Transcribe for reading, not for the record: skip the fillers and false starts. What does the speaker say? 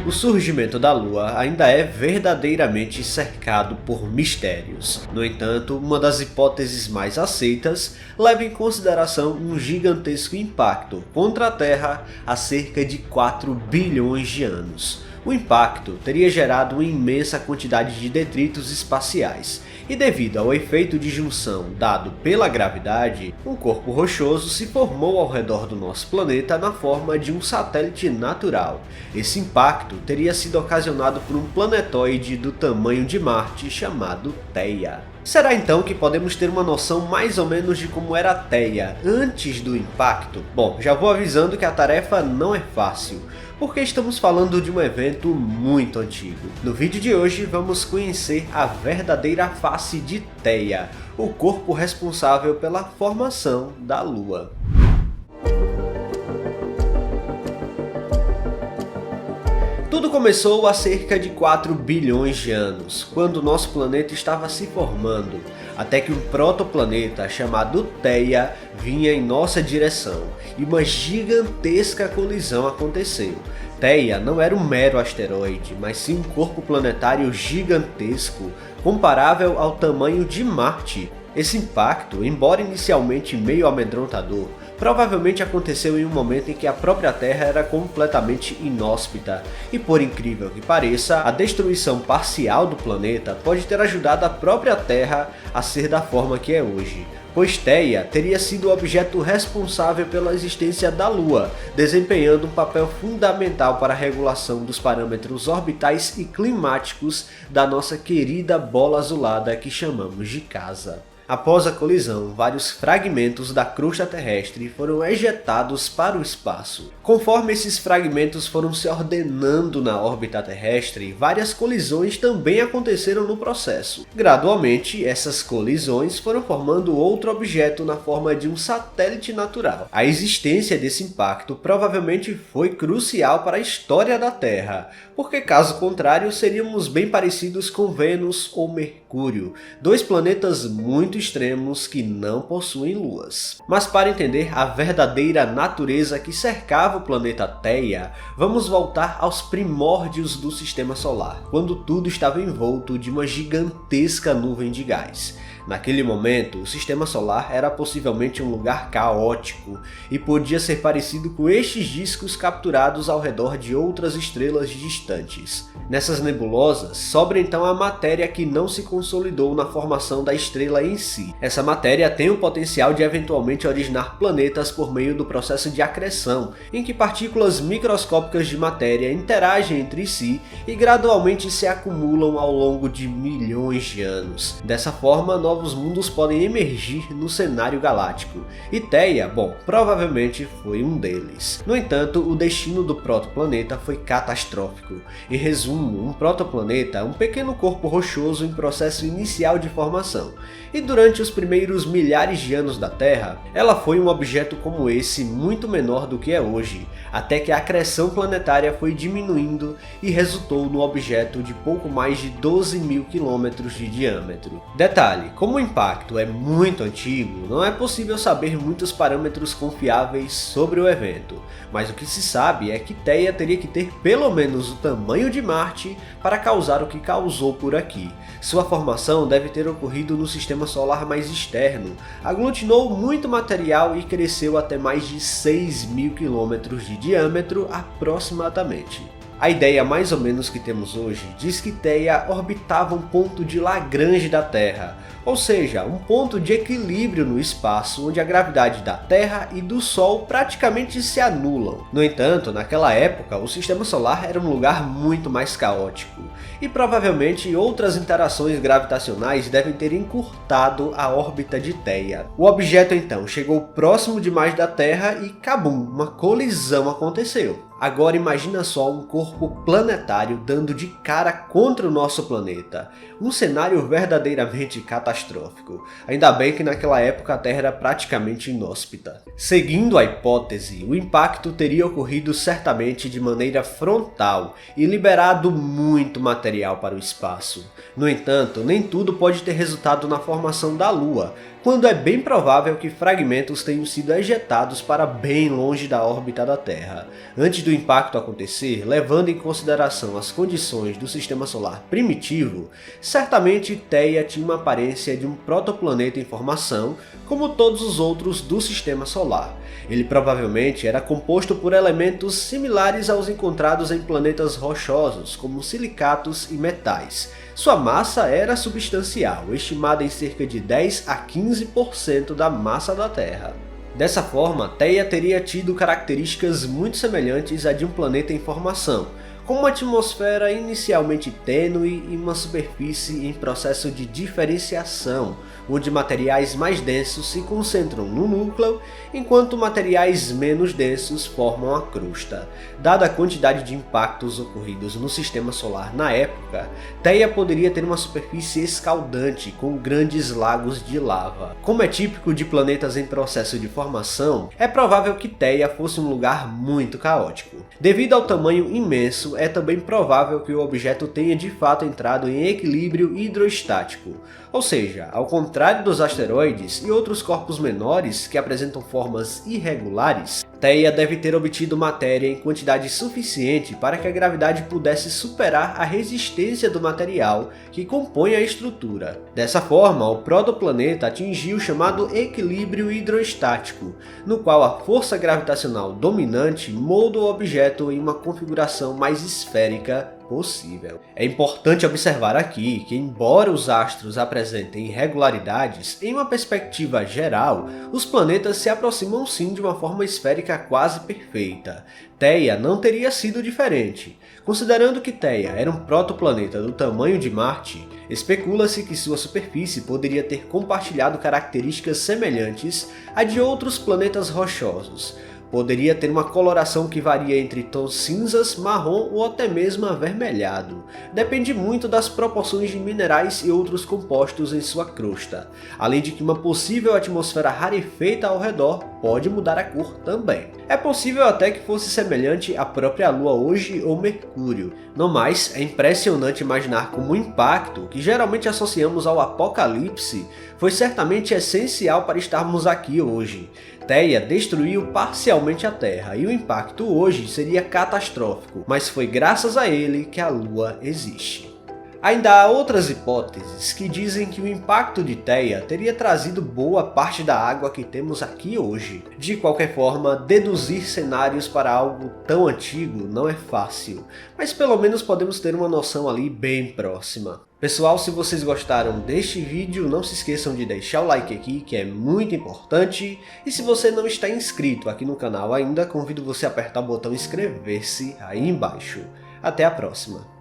O surgimento da Lua ainda é verdadeiramente cercado por mistérios. No entanto, uma das hipóteses mais aceitas leva em consideração um gigantesco impacto contra a Terra há cerca de 4 bilhões de anos. O impacto teria gerado uma imensa quantidade de detritos espaciais, e devido ao efeito de junção dado pela gravidade, um corpo rochoso se formou ao redor do nosso planeta na forma de um satélite natural. Esse impacto teria sido ocasionado por um planetóide do tamanho de Marte chamado Theia. Será então que podemos ter uma noção mais ou menos de como era a Theia antes do impacto? Bom, já vou avisando que a tarefa não é fácil, porque estamos falando de um evento muito antigo. No vídeo de hoje vamos conhecer a verdadeira face de Theia, o corpo responsável pela formação da Lua. Tudo começou há cerca de 4 bilhões de anos, quando nosso planeta estava se formando, até que um protoplaneta chamado Theia vinha em nossa direção, e uma gigantesca colisão aconteceu. Theia não era um mero asteroide, mas sim um corpo planetário gigantesco, comparável ao tamanho de Marte. Esse impacto, embora inicialmente meio amedrontador, provavelmente aconteceu em um momento em que a própria Terra era completamente inóspita, e por incrível que pareça, a destruição parcial do planeta pode ter ajudado a própria Terra a ser da forma que é hoje, pois Theia teria sido o objeto responsável pela existência da Lua, desempenhando um papel fundamental para a regulação dos parâmetros orbitais e climáticos da nossa querida bola azulada que chamamos de casa. Após a colisão, vários fragmentos da crosta terrestre foram ejetados para o espaço. Conforme esses fragmentos foram se ordenando na órbita terrestre, várias colisões também aconteceram no processo. Gradualmente, essas colisões foram formando outro objeto na forma de um satélite natural. A existência desse impacto provavelmente foi crucial para a história da Terra, porque caso contrário seríamos bem parecidos com Vênus ou Mercúrio, dois planetas muito extremos que não possuem luas. Mas para entender a verdadeira natureza que cercava o planeta Theia, vamos voltar aos primórdios do Sistema Solar, quando tudo estava envolto de uma gigantesca nuvem de gás. Naquele momento, o Sistema Solar era possivelmente um lugar caótico e podia ser parecido com estes discos capturados ao redor de outras estrelas distantes. Nessas nebulosas, sobra então a matéria que não se consolidou na formação da estrela em si. Essa matéria tem o potencial de eventualmente originar planetas por meio do processo de acreção, em que partículas microscópicas de matéria interagem entre si e gradualmente se acumulam ao longo de milhões de anos. Dessa forma, novos mundos podem emergir no cenário galáctico, e Theia, bom, provavelmente foi um deles. No entanto, o destino do protoplaneta foi catastrófico. Em resumo, um protoplaneta é um pequeno corpo rochoso em processo inicial de formação, e durante os primeiros milhares de anos da Terra, ela foi um objeto como esse muito menor do que é hoje, até que a acreção planetária foi diminuindo e resultou no objeto de pouco mais de 12 mil quilômetros de diâmetro. Detalhe, como o impacto é muito antigo, não é possível saber muitos parâmetros confiáveis sobre o evento, mas o que se sabe é que Theia teria que ter pelo menos o tamanho de Marte para causar o que causou por aqui. Sua formação deve ter ocorrido no sistema solar mais externo, aglutinou muito material e cresceu até mais de 6 mil quilômetros de diâmetro aproximadamente. A ideia mais ou menos que temos hoje diz que Theia orbitava um ponto de Lagrange da Terra, ou seja, um ponto de equilíbrio no espaço onde a gravidade da Terra e do Sol praticamente se anulam. No entanto, naquela época, o Sistema Solar era um lugar muito mais caótico, e provavelmente outras interações gravitacionais devem ter encurtado a órbita de Theia. O objeto então chegou próximo demais da Terra e cabum, uma colisão aconteceu. Agora imagina só um corpo planetário dando de cara contra o nosso planeta. Um cenário verdadeiramente catastrófico. Ainda bem que naquela época a Terra era praticamente inóspita. Seguindo a hipótese, o impacto teria ocorrido certamente de maneira frontal e liberado muito material para o espaço. No entanto, nem tudo pode ter resultado na formação da Lua. quando é bem provável que fragmentos tenham sido ejetados para bem longe da órbita da Terra. Antes do impacto acontecer, levando em consideração as condições do sistema solar primitivo, certamente Theia tinha uma aparência de um protoplaneta em formação, como todos os outros do sistema solar. Ele provavelmente era composto por elementos similares aos encontrados em planetas rochosos, como silicatos e metais. Sua massa era substancial, estimada em cerca de 10 a 15% da massa da Terra. Dessa forma, Theia teria tido características muito semelhantes a de um planeta em formação, com uma atmosfera inicialmente tênue e uma superfície em processo de diferenciação, onde materiais mais densos se concentram no núcleo, enquanto materiais menos densos formam a crosta. Dada a quantidade de impactos ocorridos no sistema solar na época, Theia poderia ter uma superfície escaldante com grandes lagos de lava. Como é típico de planetas em processo de formação, é provável que Theia fosse um lugar muito caótico. Devido ao tamanho imenso, é também provável que o objeto tenha de fato entrado em equilíbrio hidroestático, ou seja, ao contrário dos asteroides e outros corpos menores que apresentam formas irregulares, Theia deve ter obtido matéria em quantidade suficiente para que a gravidade pudesse superar a resistência do material que compõe a estrutura. Dessa forma, o protoplaneta atingiu o chamado equilíbrio hidroestático, no qual a força gravitacional dominante molda o objeto em uma configuração mais esférica possível. É importante observar aqui que, embora os astros apresentem irregularidades, em uma perspectiva geral, os planetas se aproximam sim de uma forma esférica quase perfeita. Theia não teria sido diferente. Considerando que Theia era um protoplaneta do tamanho de Marte, especula-se que sua superfície poderia ter compartilhado características semelhantes a de outros planetas rochosos. Poderia ter uma coloração que varia entre tons cinzas, marrom ou até mesmo avermelhado. Depende muito das proporções de minerais e outros compostos em sua crosta, além de que uma possível atmosfera rarefeita ao redor pode mudar a cor também. É possível até que fosse semelhante à própria Lua hoje ou Mercúrio. No mais, é impressionante imaginar como o impacto, que geralmente associamos ao apocalipse, foi certamente essencial para estarmos aqui hoje. Theia destruiu parcialmente a Terra e o impacto hoje seria catastrófico, mas foi graças a ele que a Lua existe. Ainda há outras hipóteses que dizem que o impacto de Theia teria trazido boa parte da água que temos aqui hoje. De qualquer forma, deduzir cenários para algo tão antigo não é fácil, mas pelo menos podemos ter uma noção ali bem próxima. Pessoal, se vocês gostaram deste vídeo, não se esqueçam de deixar o like aqui, que é muito importante. E se você não está inscrito aqui no canal ainda, convido você a apertar o botão inscrever-se aí embaixo. Até a próxima!